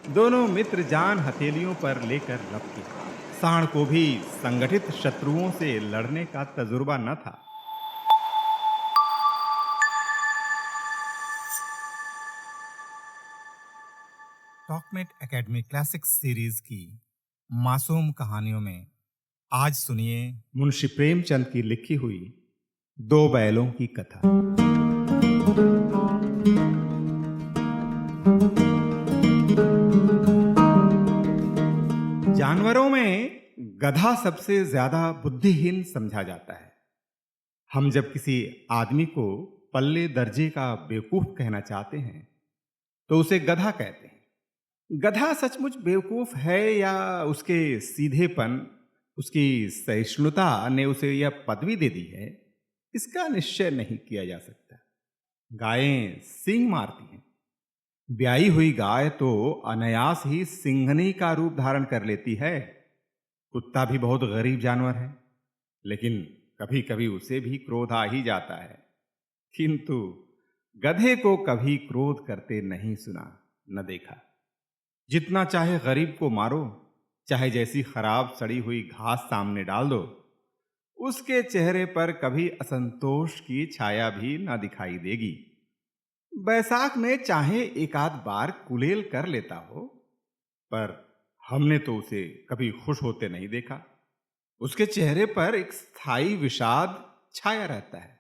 दोनों मित्र जान हथेलियों पर लेकर लपके। सांड को भी संगठित शत्रुओं से लड़ने का तजुर्बा न था। टॉकमेट एकेडमी क्लासिक्स सीरीज की मासूम कहानियों में आज सुनिए मुंशी प्रेमचंद की लिखी हुई दो बैलों की कथा। जानवरों में गधा सबसे ज्यादा बुद्धिहीन समझा जाता है। हम जब किसी आदमी को पल्ले दर्जे का बेवकूफ कहना चाहते हैं तो उसे गधा कहते हैं। गधा सचमुच बेवकूफ है या उसके सीधेपन, उसकी सहिष्णुता ने उसे यह पदवी दे दी है, इसका निश्चय नहीं किया जा सकता। गायें सींग मारती हैं। ब्याई हुई गाय तो अनायास ही सिंघनी का रूप धारण कर लेती है। कुत्ता भी बहुत गरीब जानवर है, लेकिन कभी कभी उसे भी क्रोध आ ही जाता है। किंतु गधे को कभी क्रोध करते नहीं सुना, न देखा। जितना चाहे गरीब को मारो, चाहे जैसी खराब सड़ी हुई घास सामने डाल दो, उसके चेहरे पर कभी असंतोष की छाया भी न दिखाई देगी। बैसाख में चाहे एक आध बार कुलेल कर लेता हो, पर हमने तो उसे कभी खुश होते नहीं देखा। उसके चेहरे पर एक स्थायी विषाद छाया रहता है।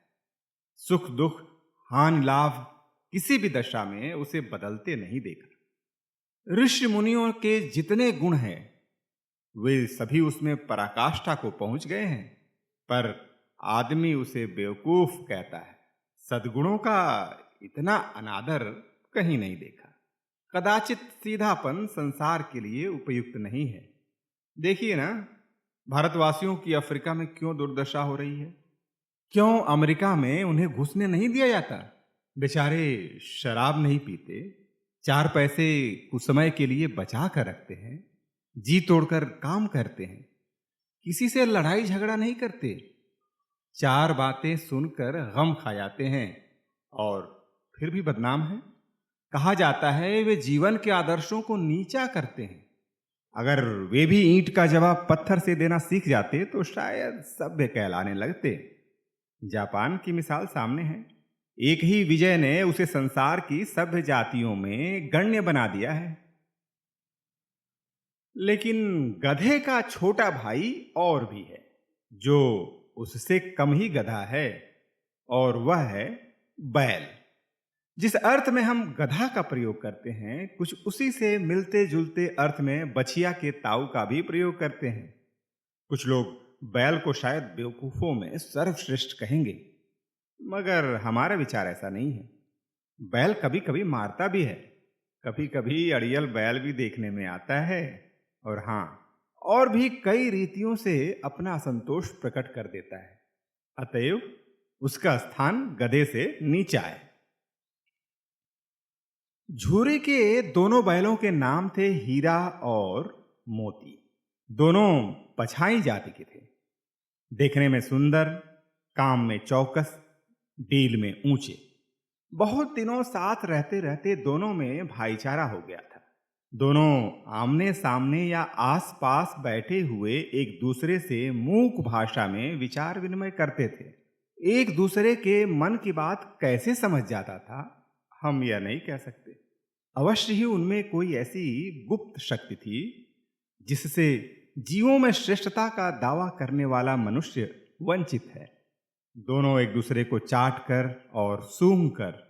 सुख दुख, हानि लाभ, किसी भी दशा में उसे बदलते नहीं देखा। ऋषि मुनियों के जितने गुण हैं वे सभी उसमें पराकाष्ठा को पहुंच गए हैं, पर आदमी उसे बेवकूफ कहता है। सद्गुणों का इतना अनादर कहीं नहीं देखा। कदाचित सीधापन संसार के लिए उपयुक्त नहीं है। देखिए ना, भारतवासियों की अफ्रीका में क्यों दुर्दशा हो रही है। क्यों अमेरिका में उन्हें घुसने नहीं दिया जाता। बेचारे शराब नहीं पीते, चार पैसे कुछ समय के लिए बचा कर रखते हैं, जी तोड़कर काम करते हैं, किसी से लड़ाई झगड़ा नहीं करते, चार बातें सुनकर गम खा जाते हैं और फिर भी बदनाम है। कहा जाता है वे जीवन के आदर्शों को नीचा करते हैं। अगर वे भी ईंट का जवाब पत्थर से देना सीख जाते तो शायद सभ्य कहलाने लगते। जापान की मिसाल सामने है। एक ही विजय ने उसे संसार की सभ्य जातियों में गण्य बना दिया है। लेकिन गधे का छोटा भाई और भी है, जो उससे कम ही गधा है, और वह है बैल। जिस अर्थ में हम गधा का प्रयोग करते हैं, कुछ उसी से मिलते जुलते अर्थ में बछिया के ताऊ का भी प्रयोग करते हैं। कुछ लोग बैल को शायद बेवकूफों में सर्वश्रेष्ठ कहेंगे, मगर हमारा विचार ऐसा नहीं है। बैल कभी कभी मारता भी है, कभी कभी अड़ियल बैल भी देखने में आता है, और हां, और भी कई रीतियों से अपना असंतोष प्रकट कर देता है। अतएव उसका स्थान गधे से नीचा है। झूरी के दोनों बैलों के नाम थे हीरा और मोती। दोनों पछाई जाति के थे। देखने में सुंदर, काम में चौकस, डील में ऊंचे। बहुत दिनों साथ रहते रहते दोनों में भाईचारा हो गया था। दोनों आमने सामने या आसपास बैठे हुए एक दूसरे से मूक भाषा में विचार विनिमय करते थे। एक दूसरे के मन की बात कैसे समझ जाता था, हम यह नहीं कह सकते। अवश्य ही उनमें कोई ऐसी गुप्त शक्ति थी जिससे जीवों में श्रेष्ठता का दावा करने वाला मनुष्य वंचित है। दोनों एक दूसरे को चाट कर और सूंघ कर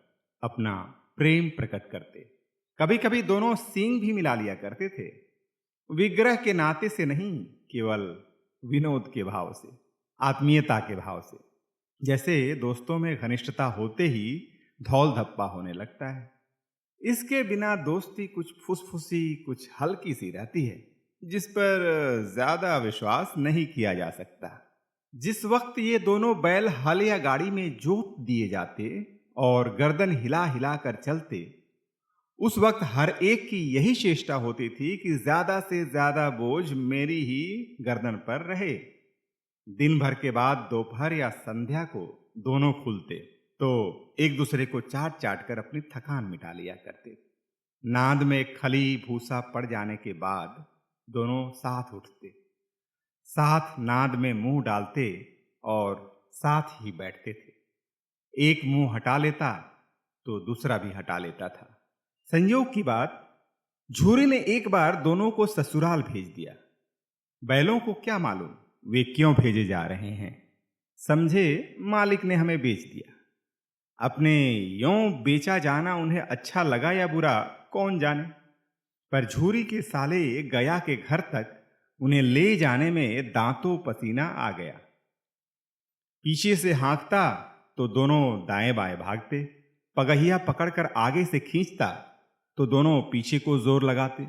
अपना प्रेम प्रकट करते। कभी कभी दोनों सींग भी मिला लिया करते थे, विग्रह के नाते से नहीं, केवल विनोद के भाव से, आत्मीयता के भाव से। जैसे दोस्तों में घनिष्ठता होते ही धौल धप्पा होने लगता है। इसके बिना दोस्ती कुछ फुसफुसी, कुछ हल्की सी रहती है, जिस पर ज्यादा विश्वास नहीं किया जा सकता। जिस वक्त ये दोनों बैल हल या गाड़ी में जोत दिए जाते और गर्दन हिला हिला कर चलते, उस वक्त हर एक की यही चेष्टा होती थी कि ज्यादा से ज्यादा बोझ मेरी ही गर्दन पर रहे। दिन भर के बाद दोपहर या संध्या को दोनों खुलते तो एक दूसरे को चाट चाट कर अपनी थकान मिटा लिया करते। नाद में खली भूसा पड़ जाने के बाद दोनों साथ उठते, साथ नाद में मुंह डालते और साथ ही बैठते थे। एक मुंह हटा लेता तो दूसरा भी हटा लेता था। संयोग की बात, झूरी ने एक बार दोनों को ससुराल भेज दिया। बैलों को क्या मालूम वे क्यों भेजे जा रहे हैं। समझे मालिक ने हमें बेच दिया। अपने यों बेचा जाना उन्हें अच्छा लगा या बुरा कौन जाने, पर झूरी के साले गया के घर तक उन्हें ले जाने में दांतों पसीना आ गया। पीछे से हाँकता तो दोनों दाएं बाएं भागते, पगहिया पकड़कर आगे से खींचता तो दोनों पीछे को जोर लगाते,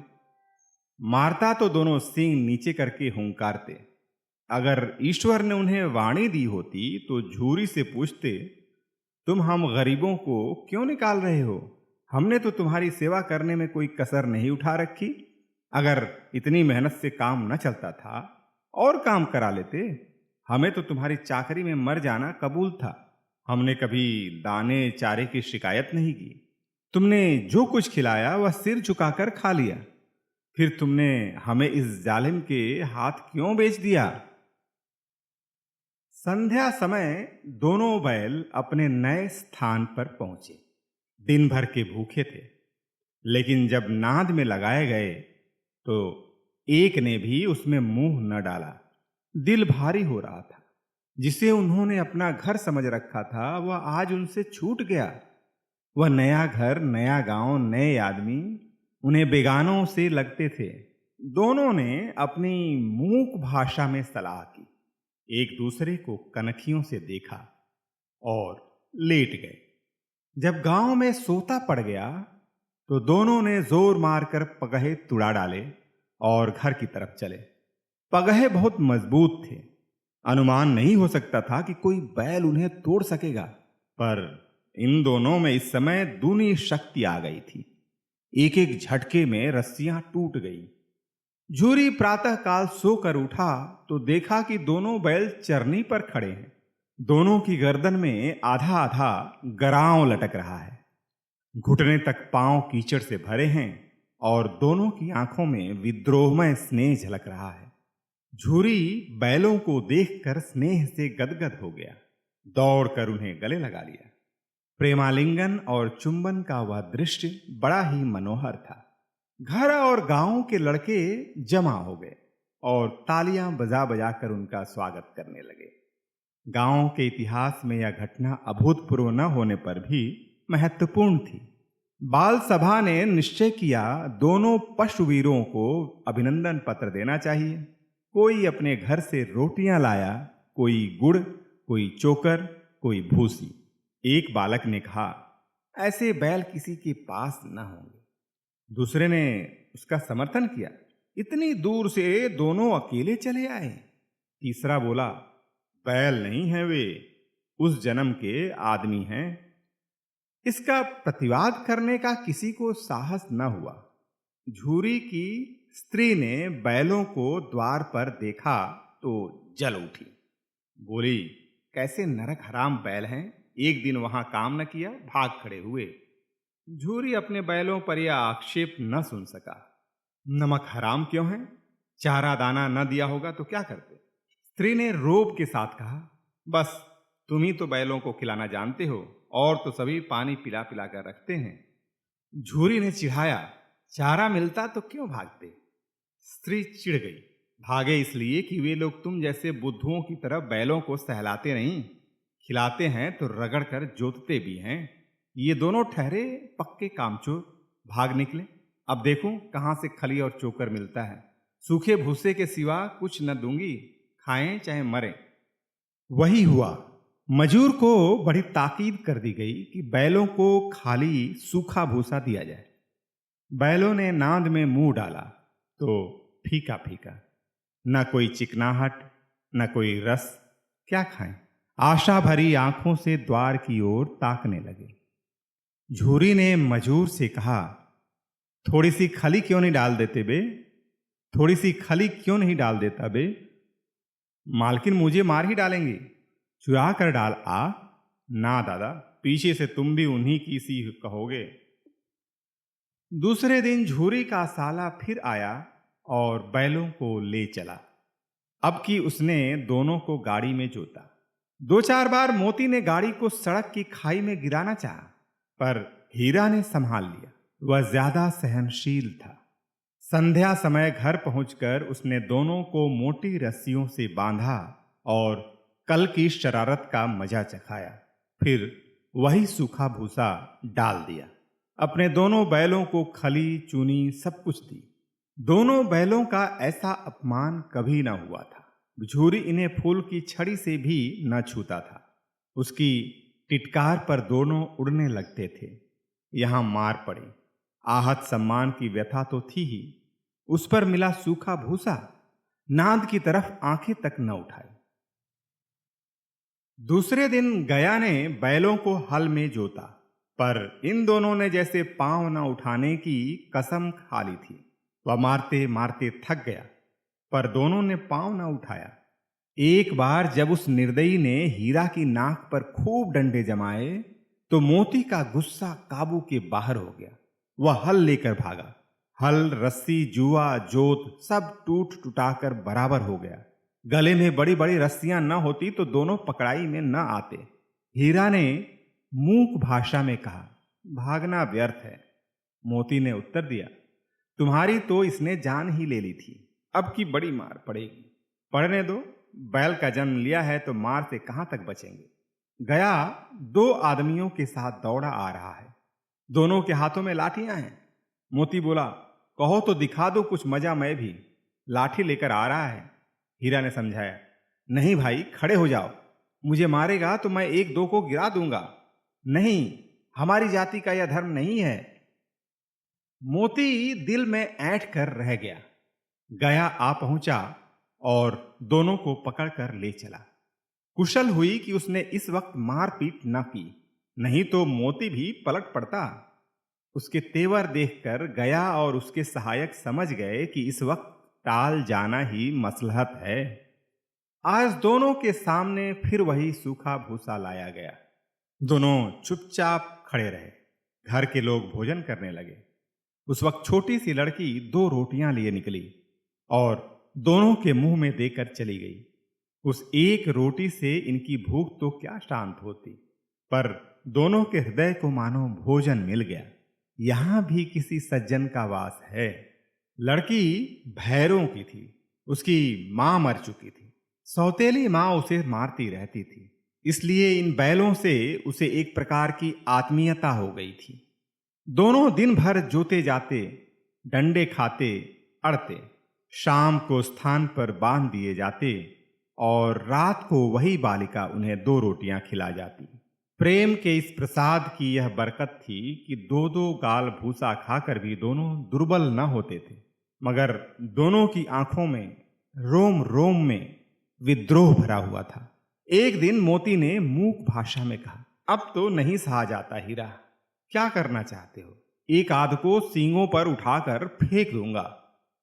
मारता तो दोनों सींग नीचे करके हुंकारते। अगर ईश्वर ने उन्हें वाणी दी होती तो झूरी से पूछते, तुम हम गरीबों को क्यों निकाल रहे हो? हमने तो तुम्हारी सेवा करने में कोई कसर नहीं उठा रखी। अगर इतनी मेहनत से काम न चलता था और काम करा लेते। हमें तो तुम्हारी चाकरी में मर जाना कबूल था। हमने कभी दाने चारे की शिकायत नहीं की। तुमने जो कुछ खिलाया वह सिर झुकाकर खा लिया। फिर तुमने हमें इस जालिम के हाथ क्यों बेच दिया? संध्या समय दोनों बैल अपने नए स्थान पर पहुंचे। दिन भर के भूखे थे, लेकिन जब नाद में लगाए गए तो एक ने भी उसमें मुंह न डाला। दिल भारी हो रहा था। जिसे उन्होंने अपना घर समझ रखा था वह आज उनसे छूट गया। वह नया घर, नया गांव, नए आदमी उन्हें बेगानों से लगते थे। दोनों ने अपनी मूक भाषा में सलाह की, एक दूसरे को कनखियों से देखा और लेट गए। जब गांव में सोता पड़ गया तो दोनों ने जोर मारकर पगहे तुड़ा डाले और घर की तरफ चले। पगहे बहुत मजबूत थे। अनुमान नहीं हो सकता था कि कोई बैल उन्हें तोड़ सकेगा, पर इन दोनों में इस समय दूनी शक्ति आ गई थी। एक एक झटके में रस्सियां टूट गई। झूरी प्रातः काल सोकर उठा तो देखा कि दोनों बैल चरनी पर खड़े हैं। दोनों की गर्दन में आधा आधा गरांव लटक रहा है। घुटने तक पांव कीचड़ से भरे हैं और दोनों की आंखों में विद्रोहमय स्नेह झलक रहा है। झूरी बैलों को देखकर स्नेह से गदगद हो गया, दौड़कर उन्हें गले लगा लिया। प्रेमालिंगन और चुंबन का वह दृश्य बड़ा ही मनोहर था। घर और गांव के लड़के जमा हो गए और तालियां बजा बजा कर उनका स्वागत करने लगे। गांव के इतिहास में यह घटना अभूतपूर्व न होने पर भी महत्वपूर्ण थी। बाल सभा ने निश्चय किया दोनों पशुवीरों को अभिनंदन पत्र देना चाहिए। कोई अपने घर से रोटियां लाया, कोई गुड़, कोई चोकर, कोई भूसी। एक बालक ने कहा, ऐसे बैल किसी के पास न होंगे। दूसरे ने उसका समर्थन किया, इतनी दूर से दोनों अकेले चले आए। तीसरा बोला, बैल नहीं हैं वे, उस जन्म के आदमी हैं। इसका प्रतिवाद करने का किसी को साहस न हुआ। झूरी की स्त्री ने बैलों को द्वार पर देखा तो जल उठी। बोली, कैसे नरक हराम बैल हैं, एक दिन वहां काम न किया, भाग खड़े हुए। झूरी अपने बैलों पर यह आक्षेप न सुन सका। नमक हराम क्यों है? चारा दाना न दिया होगा तो क्या करते? स्त्री ने रोब के साथ कहा, बस तुम ही तो बैलों को खिलाना जानते हो, और तो सभी पानी पिला पिला कर रखते हैं। झूरी ने चिढ़ाया, चारा मिलता तो क्यों भागते? स्त्री चिढ़ गई, भागे इसलिए कि वे लोग तुम जैसे बुद्धुओं की तरह बैलों को सहलाते नहीं, खिलाते हैं तो रगड़ कर जोतते भी हैं। ये दोनों ठहरे पक्के कामचोर भाग निकले। अब देखूं कहां से खली और चोकर मिलता है। सूखे भूसे के सिवा कुछ न दूंगी, खाएं चाहे मरें। वही हुआ। मजूर को बड़ी ताकीद कर दी गई कि बैलों को खाली सूखा भूसा दिया जाए। बैलों ने नाद में मुंह डाला तो फीका फीका, न कोई चिकनाहट न कोई रस। क्या खाएं? आशा भरी आंखों से द्वार की ओर ताकने लगे। झूरी ने मजूर से कहा, थोड़ी सी खली क्यों नहीं डाल देते बे? थोड़ी सी खली क्यों नहीं डाल देता बे? मालकिन मुझे मार ही डालेंगे, चुरा कर डाल आ। ना दादा, पीछे से तुम भी उन्हीं की सी कहोगे। दूसरे दिन झूरी का साला फिर आया और बैलों को ले चला। अब की उसने दोनों को गाड़ी में जोता। दो चार बार मोती ने गाड़ी को सड़क की खाई में गिराना चाहा, पर हीरा ने संभाल लिया। वह ज्यादा सहनशील था। संध्या समय घर पहुंचकर उसने दोनों को मोटी रस्सियों से बांधा और कल की शरारत का मजा चखाया। फिर वही सूखा भूसा डाल दिया। अपने दोनों बैलों को खली चूनी सब कुछ दी। दोनों बैलों का ऐसा अपमान कभी न हुआ था। झूरी इन्हें फूल की छड़ी से भी न छूता था। उसकी टिटकार पर दोनों उड़ने लगते थे। यहां मार पड़ी। आहत सम्मान की व्यथा तो थी ही, उस पर मिला सूखा भूसा। नाद की तरफ आंखें तक न उठाई। दूसरे दिन गया ने बैलों को हल में जोता, पर इन दोनों ने जैसे पांव न उठाने की कसम खा ली थी। वह मारते मारते थक गया, पर दोनों ने पांव न उठाया। एक बार जब उस निर्दयी ने हीरा की नाक पर खूब डंडे जमाए, तो मोती का गुस्सा काबू के बाहर हो गया। वह हल लेकर भागा। हल, रस्सी, जुआ, जोत सब टूट टुटाकर बराबर हो गया। गले में बड़ी बड़ी रस्सियां न होती तो दोनों पकड़ाई में न आते। हीरा ने मूक भाषा में कहा, भागना व्यर्थ है। मोती ने उत्तर दिया, तुम्हारी तो इसने जान ही ले ली थी, अब की बड़ी मार पड़ेगी। पड़ने दो, बैल का जन्म लिया है तो मार से कहां तक बचेंगे। गया दो आदमियों के साथ दौड़ा आ रहा है। दोनों के हाथों में लाठियां हैं। मोती बोला, कहो तो दिखा दो कुछ मजा, मैं भी लाठी लेकर आ रहा है। हीरा ने समझाया, नहीं भाई, खड़े हो जाओ। मुझे मारेगा तो मैं एक दो को गिरा दूंगा। नहीं, हमारी जाति का यह धर्म नहीं है। मोती दिल में ऐंठ कर रह गया। गया आ पहुंचा और दोनों को पकड़कर ले चला। कुशल हुई कि उसने इस वक्त मारपीट न की, नहीं तो मोती भी पलट पड़ता। उसके तेवर देखकर गया और उसके सहायक समझ गए कि इस वक्त टाल जाना ही मसलहत है। आज दोनों के सामने फिर वही सूखा भूसा लाया गया। दोनों चुपचाप खड़े रहे। घर के लोग भोजन करने लगे। उस वक्त छोटी सी लड़की दो रोटियां लिए निकली और दोनों के मुंह में देकर चली गई। उस एक रोटी से इनकी भूख तो क्या शांत होती, पर दोनों के हृदय को मानो भोजन मिल गया। यहां भी किसी सज्जन का वास है। लड़की भैरों की थी। उसकी मां मर चुकी थी। सौतेली मां उसे मारती रहती थी, इसलिए इन बैलों से उसे एक प्रकार की आत्मीयता हो गई थी। दोनों दिन भर जोते जाते, डंडे खाते, अड़ते। शाम को स्थान पर बांध दिए जाते और रात को वही बालिका उन्हें दो रोटियां खिला जाती। प्रेम के इस प्रसाद की यह बरकत थी कि दो दो गाल भूसा खाकर भी दोनों दुर्बल न होते थे, मगर दोनों की आंखों में, रोम रोम में विद्रोह भरा हुआ था। एक दिन मोती ने मूक भाषा में कहा, अब तो नहीं सहा जाता हीरा, क्या करना चाहते हो? एक आध को सींगों पर उठाकर फेंक दूंगा।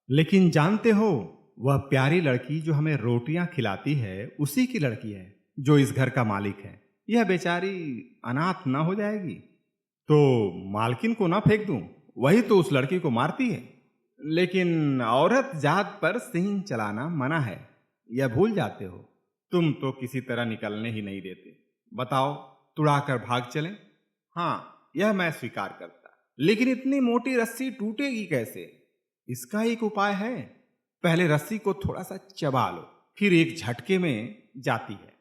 लेकिन जानते हो, वह प्यारी लड़की जो हमें रोटियां खिलाती है उसी की लड़की है जो इस घर का मालिक है। यह बेचारी अनाथ ना हो जाएगी? तो मालकिन को ना फेंक दूं? वही तो उस लड़की को मारती है। लेकिन औरत जात पर सिंह चलाना मना है, यह भूल जाते हो। तुम तो किसी तरह निकलने ही नहीं देते। बताओ, तुड़ाकर भाग चलें? हाँ, यह मैं स्वीकार करता, लेकिन इतनी मोटी रस्सी टूटेगी कैसे? इसका एक उपाय है। पहले रस्सी को थोड़ा सा चबा लो, फिर एक झटके में जाती है।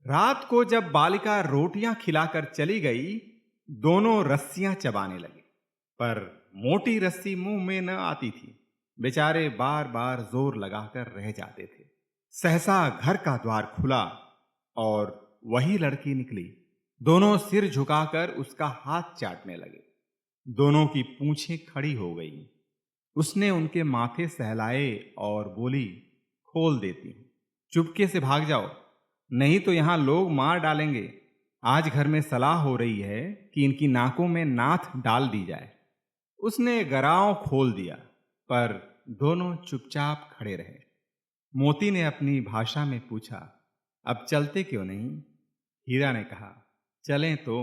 रात को जब बालिका रोटियां खिलाकर चली गई, दोनों रस्सियां चबाने लगे, पर मोटी रस्सी मुंह में न आती थी। बेचारे बार बार जोर लगाकर रह जाते थे। सहसा घर का द्वार खुला और वही लड़की निकली। दोनों सिर झुकाकर उसका हाथ चाटने लगे। दोनों की पूंछें खड़ी हो गई। उसने उनके माथे सहलाए और बोली, खोल देती हूं, चुपके से भाग जाओ, नहीं तो यहां लोग मार डालेंगे। आज घर में सलाह हो रही है कि इनकी नाकों में नाथ डाल दी जाए। उसने गराव खोल दिया, पर दोनों चुपचाप खड़े रहे। मोती ने अपनी भाषा में पूछा, अब चलते क्यों नहीं? हीरा ने कहा, चलें तो,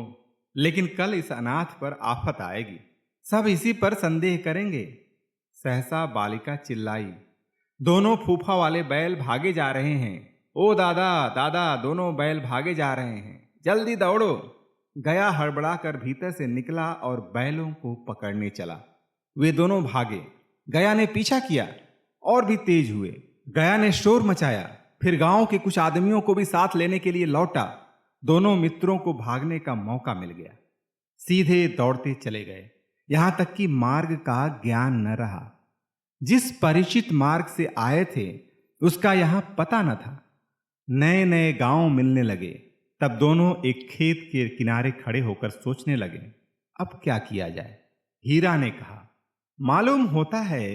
लेकिन कल इस अनाथ पर आफत आएगी। सब इसी पर संदेह करेंगे। सहसा बालिका चिल्लाई, दोनों फूफा वाले बैल भागे जा रहे हैं। ओ दादा दादा, दोनों बैल भागे जा रहे हैं, जल्दी दौड़ो। गया हड़बड़ा कर भीतर से निकला और बैलों को पकड़ने चला। वे दोनों भागे। गया ने पीछा किया और भी तेज हुए। गया ने शोर मचाया, फिर गांव के कुछ आदमियों को भी साथ लेने के लिए लौटा। दोनों मित्रों को भागने का मौका मिल गया। सीधे दौड़ते चले गए, यहां तक कि मार्ग का ज्ञान न रहा। जिस परिचित मार्ग से आए थे उसका यहां पता न था। नए नए गांव मिलने लगे। तब दोनों एक खेत के किनारे खड़े होकर सोचने लगे, अब क्या किया जाए। हीरा ने कहा, मालूम होता है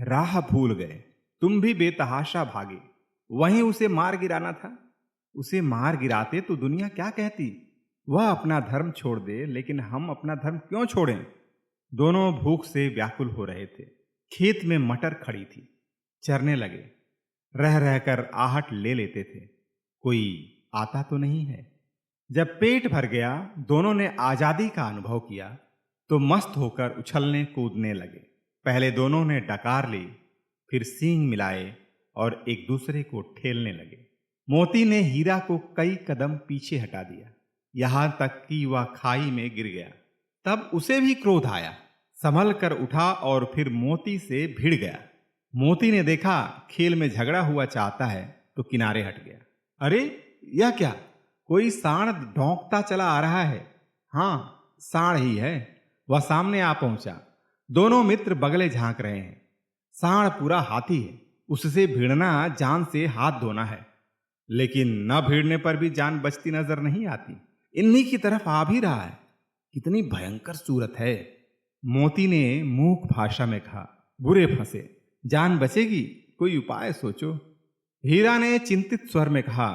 राह भूल गए, तुम भी बेतहाशा भागे, वहीं उसे मार गिराना था। उसे मार गिराते तो दुनिया क्या कहती। वह अपना धर्म छोड़ दे, लेकिन हम अपना धर्म क्यों छोड़ें। दोनों भूख से व्याकुल हो रहे थे। खेत में मटर खड़ी थी, चरने लगे। रह रहकर आहट ले लेते थे, कोई आता तो नहीं है। जब पेट भर गया, दोनों ने आजादी का अनुभव किया तो मस्त होकर उछलने कूदने लगे। पहले दोनों ने डकार ली, फिर सींग मिलाए और एक दूसरे को ठेलने लगे। मोती ने हीरा को कई कदम पीछे हटा दिया, यहां तक कि वह खाई में गिर गया। तब उसे भी क्रोध आया, संभल कर उठा और फिर मोती से भिड़ गया। मोती ने देखा खेल में झगड़ा हुआ चाहता है तो किनारे हट गया। अरे यह क्या, कोई सांड ढौंकता चला आ रहा है। हां, सांड ही है। वह सामने आ पहुंचा। दोनों मित्र बगले झांक रहे हैं। सांड पूरा हाथी है, उससे भिड़ना जान से हाथ धोना है। लेकिन न भिड़ने पर भी जान बचती नजर नहीं आती। इन्हीं की तरफ आ भी रहा है। कितनी भयंकर सूरत है। मोती ने मूक भाषा में कहा, बुरे फंसे, जान बचेगी, कोई उपाय सोचो। हीरा ने चिंतित स्वर में कहा,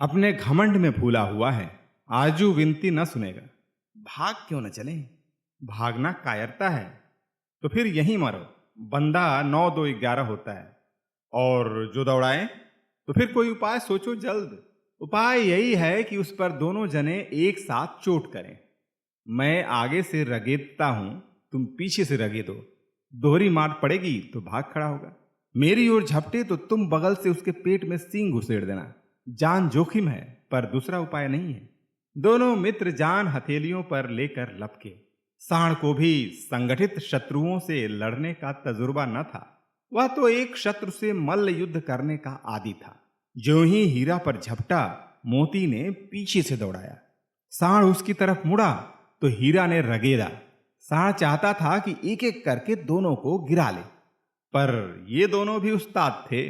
अपने घमंड में भूला हुआ है, आजू विनती न सुनेगा। भाग क्यों न चले। भागना कायरता है तो फिर यहीं मरो। बंदा 9 2 11 होता है, और जो दौड़ाए तो फिर कोई उपाय सोचो जल्द। उपाय यही है कि उस पर दोनों जने एक साथ चोट करें। मैं आगे से रगेदता हूं, तुम पीछे से रगेदो। दोहरी मार पड़ेगी तो भाग खड़ा होगा। मेरी ओर झपटे तो तुम बगल से उसके पेट में सींग घुसेड़ देना। जान जोखिम है, पर दूसरा उपाय नहीं है। दोनों मित्र जान हथेलियों पर लेकर लपके। सांड को भी संगठित शत्रुओं से लड़ने का तजुर्बा न था। वह तो एक शत्रु से मल्ल युद्ध करने का आदी था। जो ही हीरा पर झपटा, मोती ने पीछे से दौड़ाया। सांड उसकी तरफ मुड़ा तो हीरा ने रगेदा। सांड चाहता था कि एक एक करके दोनों को गिरा ले, पर ये दोनों भी उस्ताद थे,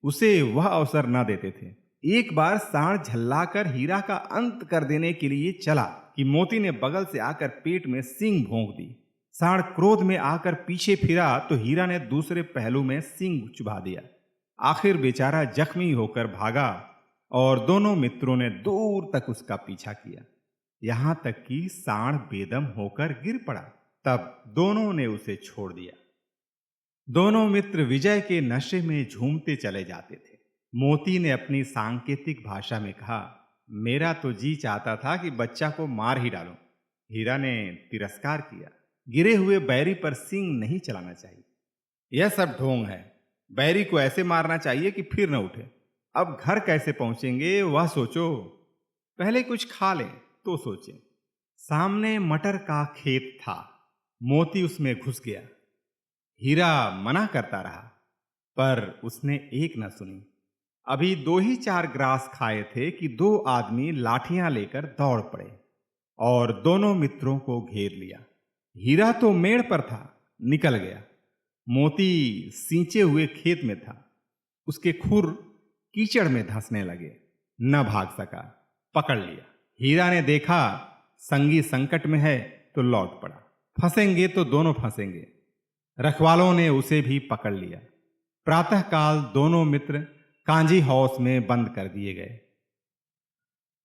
उसे वह अवसर न देते थे। एक बार सांड झल्लाकर हीरा का अंत कर देने के लिए चला कि मोती ने बगल से आकर पेट में सींग भोंक दी। सांड क्रोध में आकर पीछे फिरा तो हीरा ने दूसरे पहलू में सींग चुभा दिया। आखिर बेचारा जख्मी होकर भागा और दोनों मित्रों ने दूर तक उसका पीछा किया, यहां तक कि सांड बेदम होकर गिर पड़ा। तब दोनों ने उसे छोड़ दिया। दोनों मित्र विजय के नशे में झूमते चले जाते थे। मोती ने अपनी सांकेतिक भाषा में कहा, मेरा तो जी चाहता था कि बच्चा को मार ही डालूं। हीरा ने तिरस्कार किया, गिरे हुए बैरी पर सींग नहीं चलाना चाहिए। यह सब ढोंग है। बैरी को ऐसे मारना चाहिए कि फिर न उठे। अब घर कैसे पहुंचेंगे वह सोचो, पहले कुछ खा लें तो सोचें। सामने मटर का खेत था। मोती उसमें घुस गया। हीरा मना करता रहा, पर उसने एक न सुनी। अभी 2 ही 4 ग्रास खाए थे कि 2 आदमी लाठियां लेकर दौड़ पड़े और दोनों मित्रों को घेर लिया। हीरा तो मेड़ पर था, निकल गया। मोती सींचे हुए खेत में था। उसके खुर कीचड़ में धंसने लगे, न भाग सका, पकड़ लिया। हीरा ने देखा संगी संकट में है तो लौट पड़ा। फंसेंगे तो दोनों फंसेंगे। रखवालों ने उसे भी पकड़ लिया। प्रातःकाल दोनों मित्र कांजी हाउस में बंद कर दिए गए।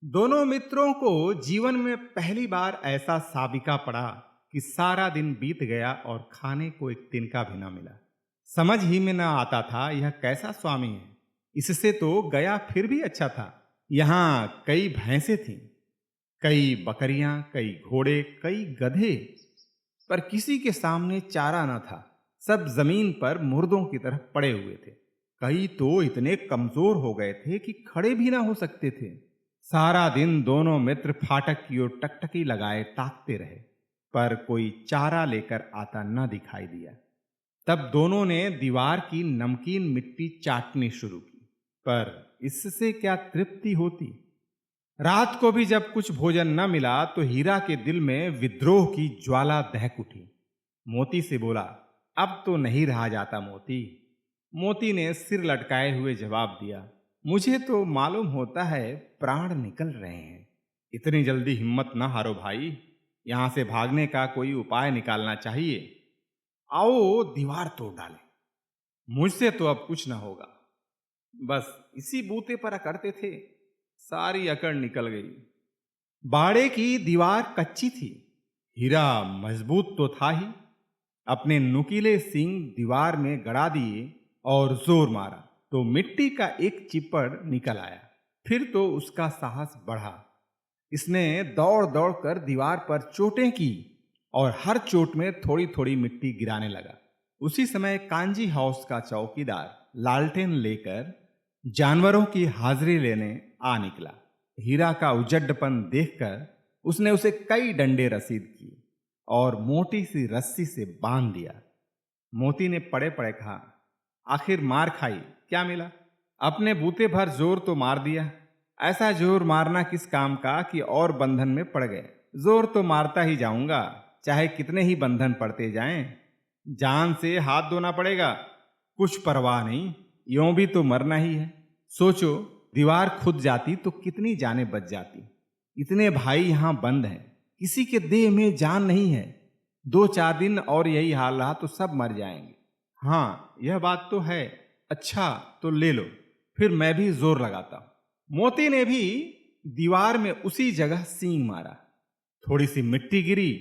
दोनों मित्रों को जीवन में पहली बार ऐसा साबिका पड़ा कि सारा दिन बीत गया और खाने को एक तिनका भी न मिला। समझ ही में न आता था यह कैसा स्वामी है। इससे तो गया फिर भी अच्छा था। यहां कई भैंसें थीं, कई बकरियां, कई घोड़े, कई गधे। पर किसी के सामने चारा न था। सब जमीन पर मुर्दों की तरह पड़े हुए थे। कई तो इतने कमजोर हो गए थे कि खड़े भी ना हो सकते थे। सारा दिन दोनों मित्र फाटक की ओर टकटकी लगाए ताकते रहे, पर कोई चारा लेकर आता न दिखाई दिया। तब दोनों ने दीवार की नमकीन मिट्टी चाटनी शुरू की, पर इससे क्या तृप्ति होती। रात को भी जब कुछ भोजन न मिला तो हीरा के दिल में विद्रोह की ज्वाला दहक उठी। मोती से बोला, अब तो नहीं रहा जाता मोती। मोती ने सिर लटकाए हुए जवाब दिया, मुझे तो मालूम होता है प्राण निकल रहे हैं। इतनी जल्दी हिम्मत न हारो भाई, यहां से भागने का कोई उपाय निकालना चाहिए। आओ दीवार तोड़ डालें। मुझसे तो अब कुछ ना होगा। बस इसी बूते पर अकड़ते थे, सारी अकड़ निकल गई। बाड़े की दीवार कच्ची थी। हीरा मजबूत तो था ही। अपने नुकीले सींग दीवार में गड़ा दिए और जोर मारा तो मिट्टी का एक चिप्पड़ निकल आया। फिर तो उसका साहस बढ़ा। इसने दौड़ दौड़ कर दीवार पर चोटें की और हर चोट में थोड़ी थोड़ी मिट्टी गिराने लगा। उसी समय कांजी हाउस का चौकीदार लालटेन लेकर जानवरों की हाजिरी लेने आ निकला। हीरा का उजड्डपन देखकर उसने उसे कई डंडे रसीद किए और मोटी सी रस्सी से बांध दिया। मोती ने पड़े पड़े कहा, आखिर मार खाई, क्या मिला? अपने बूते भर जोर तो मार दिया। ऐसा जोर मारना किस काम का कि और बंधन में पड़ गए। जोर तो मारता ही जाऊंगा, चाहे कितने ही बंधन पड़ते जाएं। जान से हाथ धोना पड़ेगा, कुछ परवाह नहीं, यों भी तो मरना ही है। सोचो, दीवार खुद जाती तो कितनी जानें बच जाती। इतने भाई यहां बंद हैं, किसी के देह में जान नहीं है। 2-4 दिन और यही हाल रहा तो सब मर जाएंगे। हाँ, यह बात तो है। अच्छा तो ले लो, फिर मैं भी जोर लगाता हूं। मोती ने भी दीवार में उसी जगह सींग मारा। थोड़ी सी मिट्टी गिरी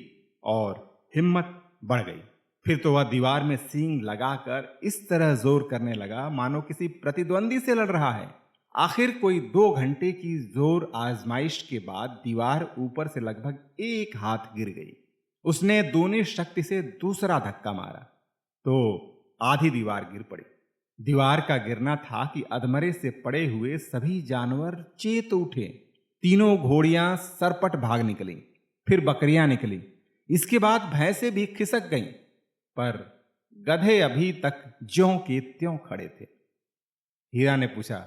और हिम्मत बढ़ गई। फिर तो वह दीवार में सींग लगाकर इस तरह जोर करने लगा मानो किसी प्रतिद्वंदी से लड़ रहा है। आखिर कोई 2 घंटे की जोर आजमाइश के बाद दीवार ऊपर से लगभग 1 हाथ गिर गई। उसने दूनी शक्ति से दूसरा धक्का मारा तो आधी दीवार गिर पड़ी। दीवार का गिरना था कि अधमरे से पड़े हुए सभी जानवर चेत उठे। तीनों घोड़ियां सरपट भाग निकली, फिर बकरियां निकली, इसके बाद भैंसें भी खिसक गईं, पर गधे अभी तक ज्यों के त्यों खड़े थे। हीरा ने पूछा,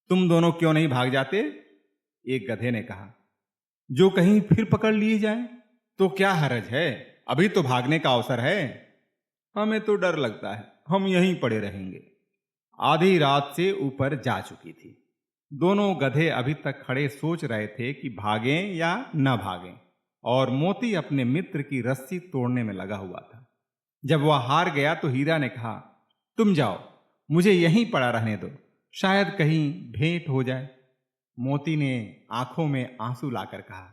तुम दोनों क्यों नहीं भाग जाते? एक गधे ने कहा, जो कहीं फिर पकड़ लिए जाए तो क्या हरज है, अभी तो भागने का अवसर है। हमें तो डर लगता है, हम यहीं पड़े रहेंगे। आधी रात से ऊपर जा चुकी थी। दोनों गधे अभी तक खड़े सोच रहे थे कि भागें या न भागें, और मोती अपने मित्र की रस्सी तोड़ने में लगा हुआ था। जब वह हार गया तो हीरा ने कहा, तुम जाओ, मुझे यहीं पड़ा रहने दो, शायद कहीं भेंट हो जाए। मोती ने आंखों में आंसू लाकर कहा,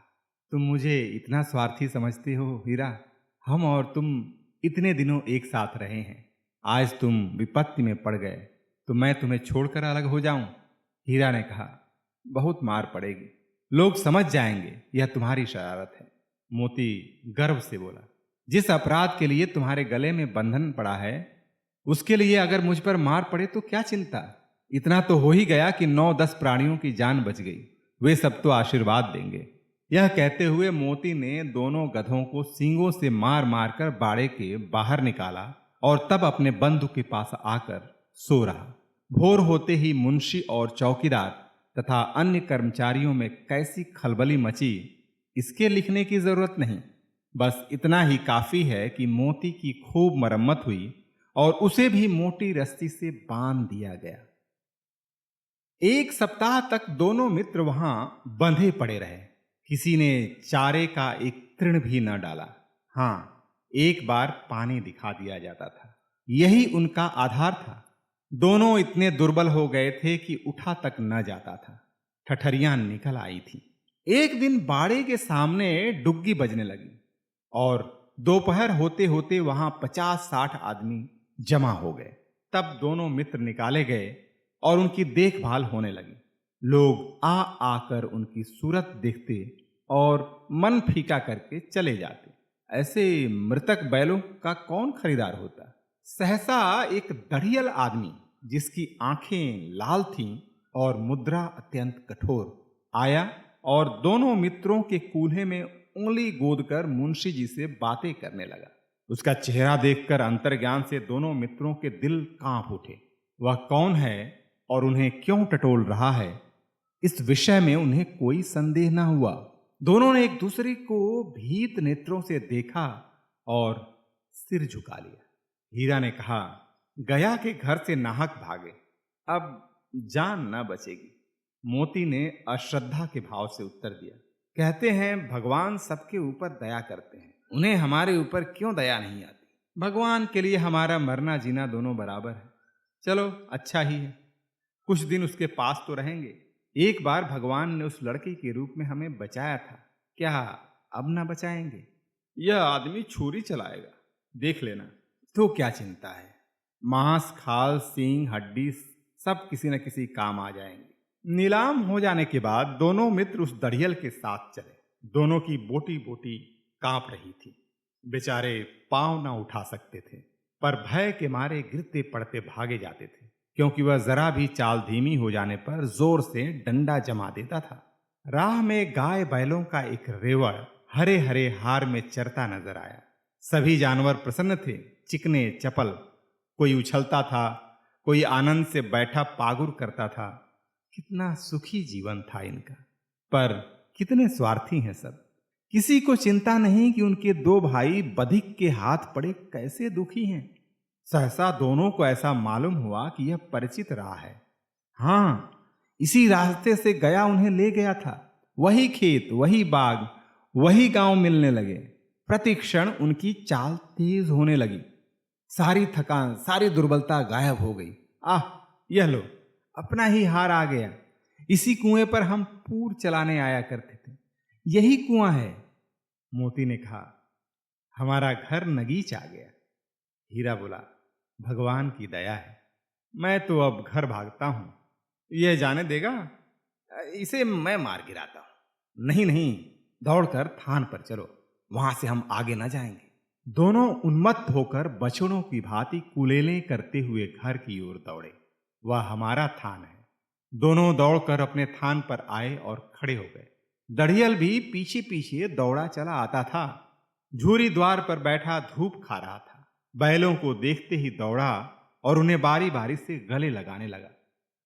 तुम मुझे इतना स्वार्थी समझते हो हीरा? हम और तुम इतने दिनों एक साथ रहे हैं, आज तुम विपत्ति में पड़ गए तो मैं तुम्हें छोड़कर अलग हो जाऊं? हीरा ने कहा, बहुत मार पड़ेगी, लोग समझ जाएंगे यह तुम्हारी शरारत है। मोती गर्व से बोला, जिस अपराध के लिए तुम्हारे गले में बंधन पड़ा है उसके लिए अगर मुझ पर मार पड़े तो क्या चिंता। इतना तो हो ही गया कि 9-10 प्राणियों की जान बच गई, वे सब तो आशीर्वाद देंगे। यह कहते हुए मोती ने दोनों गधों को सींगों से मार मार कर बाड़े के बाहर निकाला और तब अपने बंधु के पास आकर सो रहा। भोर होते ही मुंशी और चौकीदार तथा अन्य कर्मचारियों में कैसी खलबली मची, इसके लिखने की जरूरत नहीं। बस इतना ही काफी है कि मोती की खूब मरम्मत हुई और उसे भी मोटी रस्सी से बांध दिया गया। 1 सप्ताह तक दोनों मित्र वहां बंधे पड़े रहे। किसी ने चारे का एक तृण भी न डाला। हां, एक बार पानी दिखा दिया जाता था, यही उनका आधार था। दोनों इतने दुर्बल हो गए थे कि उठा तक न जाता था। ठठरियां निकल आई थी। एक दिन बाड़े के सामने डुग्गी बजने लगी और दोपहर होते होते वहां 50-60 आदमी जमा हो गए। तब दोनों मित्र निकाले गए और उनकी देखभाल होने लगी। लोग आ आकर उनकी सूरत देखते और मन फीका करके चले जाते। ऐसे मृतक बैलों का कौन खरीदार होता? सहसा एक दढ़ियल आदमी जिसकी आंखें लाल थीं और मुद्रा अत्यंत कठोर आया और दोनों मित्रों के कूल्हे में उंगली गोदकर मुंशी जी से बातें करने लगा। उसका चेहरा देखकर अंतर्ज्ञान से दोनों मित्रों के दिल कांप उठे। वह कौन है और उन्हें क्यों टटोल रहा है, इस विषय में उन्हें कोई संदेह न हुआ। दोनों ने एक दूसरे को भीत नेत्रों से देखा और सिर झुका लिया। हीरा ने कहा, गया के घर से नाहक भागे, अब जान न बचेगी। मोती ने अश्रद्धा के भाव से उत्तर दिया, कहते हैं भगवान सबके ऊपर दया करते हैं, उन्हें हमारे ऊपर क्यों दया नहीं आती? भगवान के लिए हमारा मरना जीना दोनों बराबर है। चलो अच्छा ही है, कुछ दिन उसके पास तो रहेंगे। एक बार भगवान ने उस लड़की के रूप में हमें बचाया था, क्या अब ना बचाएंगे? यह आदमी छुरी चलाएगा, देख लेना। तो क्या चिंता है, मांस खाल सींग हड्डी सब किसी न किसी काम आ जाएंगे। नीलाम हो जाने के बाद दोनों मित्र उस दढ़ियल के साथ चले। दोनों की बोटी बोटी कांप रही थी। बेचारे पांव ना उठा सकते थे, पर भय के मारे गिरते पड़ते भागे जाते थे, क्योंकि वह जरा भी चाल धीमी हो जाने पर जोर से डंडा जमा देता था। राह में गाय बैलों का एक रेवड़ हरे हरे हार में चरता नजर आया। सभी जानवर प्रसन्न थे, चिकने चपल। कोई उछलता था, कोई आनंद से बैठा पागुर करता था। कितना सुखी जीवन था इनका, पर कितने स्वार्थी हैं सब। किसी को चिंता नहीं कि उनके दो भाई बधिक के हाथ पड़े कैसे दुखी हैं। सहसा दोनों को ऐसा मालूम हुआ कि यह परिचित राह है। हाँ, इसी रास्ते से गया उन्हें ले गया था। वही खेत, वही बाग, वही गांव मिलने लगे। प्रति क्षण उनकी चाल तेज होने लगी। सारी थकान, सारी दुर्बलता गायब हो गई। आह, यह लो, अपना ही हार आ गया। इसी कुएं पर हम पूर चलाने आया करते थे, यही कुआं है। मोती ने कहा, हमारा घर नगीच आ गया। हीरा बोला, भगवान की दया है, मैं तो अब घर भागता हूं। यह जाने देगा? इसे मैं मार गिराता हूं। नहीं नहीं, दौड़कर थान पर चलो, वहां से हम आगे न जाएंगे। दोनों उन्मत्त होकर बछड़ों की भांति कुलेलें करते हुए घर की ओर दौड़े। वह हमारा थान है। दोनों दौड़कर अपने थान पर आए और खड़े हो गए। दढ़ियल भी पीछे पीछे दौड़ा चला आता था। झूरी द्वार पर बैठा धूप खा रहा था। बैलों को देखते ही दौड़ा और उन्हें बारी बारी से गले लगाने लगा।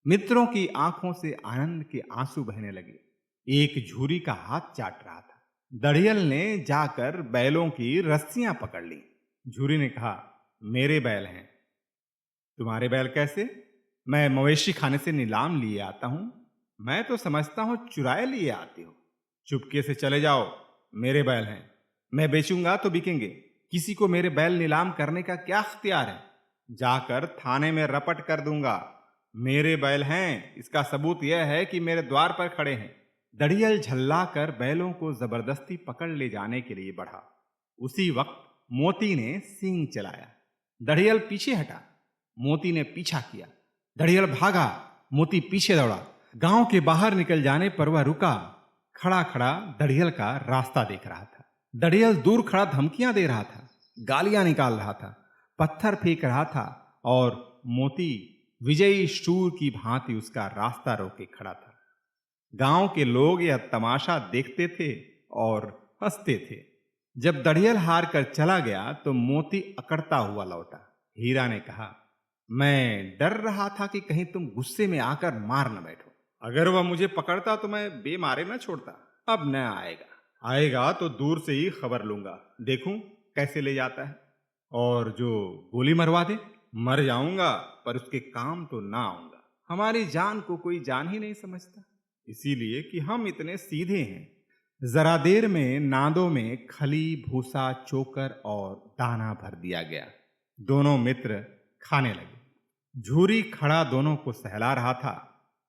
मित्रों की आंखों से आनंद के आंसू बहने लगे। एक झूरी का हाथ चाट रहा था। दढ़ियल ने जाकर बैलों की रस्सियां पकड़ ली। झूरी ने कहा, मेरे बैल हैं। तुम्हारे बैल कैसे? मैं मवेशी खाने से नीलाम लिए आता हूं। मैं तो समझता हूं चुराए लिए आते हो। चुपके से चले जाओ, मेरे बैल हैं। मैं बेचूंगा तो बिकेंगे। किसी को मेरे बैल नीलाम करने का क्या अख्तियार है? जाकर थाने में रपट कर दूंगा। मेरे बैल हैं, इसका सबूत यह है कि मेरे द्वार पर खड़े हैं। दढ़ियल झल्ला कर बैलों को जबरदस्ती पकड़ ले जाने के लिए बढ़ा। उसी वक्त मोती ने सींग चलाया। दढ़ियल पीछे हटा, मोती ने पीछा किया। दढ़ियल भागा, मोती पीछे दौड़ा। गांव के बाहर निकल जाने पर वह रुका। खड़ा खड़ा दढ़ियल का रास्ता देख रहा था। दढ़ियल दूर खड़ा धमकियां दे रहा था, गालियां निकाल रहा था, पत्थर फेंक रहा था और मोती विजयी शूर की भांति उसका रास्ता रोके खड़ा था। गांव के लोग यह तमाशा देखते थे और हंसते थे। जब दढ़ियल हार कर चला गया तो मोती अकड़ता हुआ लौटा। हीरा ने कहा, मैं डर रहा था कि कहीं तुम गुस्से में आकर मार न बैठो। अगर वह मुझे पकड़ता तो मैं बेमारे न छोड़ता। अब न आएगा। आएगा तो दूर से ही खबर लूंगा, देखूं कैसे ले जाता है। और जो गोली मरवा दे, मर जाऊंगा पर उसके काम तो ना आऊंगा। हमारी जान को कोई जान ही नहीं समझता, इसीलिए कि हम इतने सीधे हैं। जरा देर में नादों में खली, भूसा, चोकर और दाना भर दिया गया। दोनों मित्र खाने लगे। झूरी खड़ा दोनों को सहला रहा था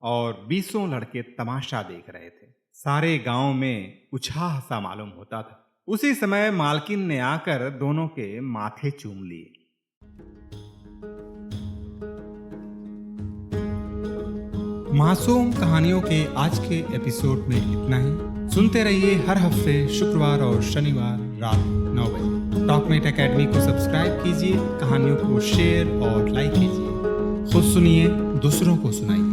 और 20 लड़के तमाशा देख रहे थे। सारे गांव में उत्साह सा मालूम होता था। उसी समय मालकिन ने आकर दोनों के माथे चूम लिए। मासूम कहानियों के आज के एपिसोड में इतना ही। सुनते रहिए हर हफ्ते शुक्रवार और शनिवार रात 9 9 बजे। टॉकमेट एकेडमी को सब्सक्राइब कीजिए, कहानियों को शेयर और लाइक कीजिए। खुद सुनिए, दूसरों को सुनाइए।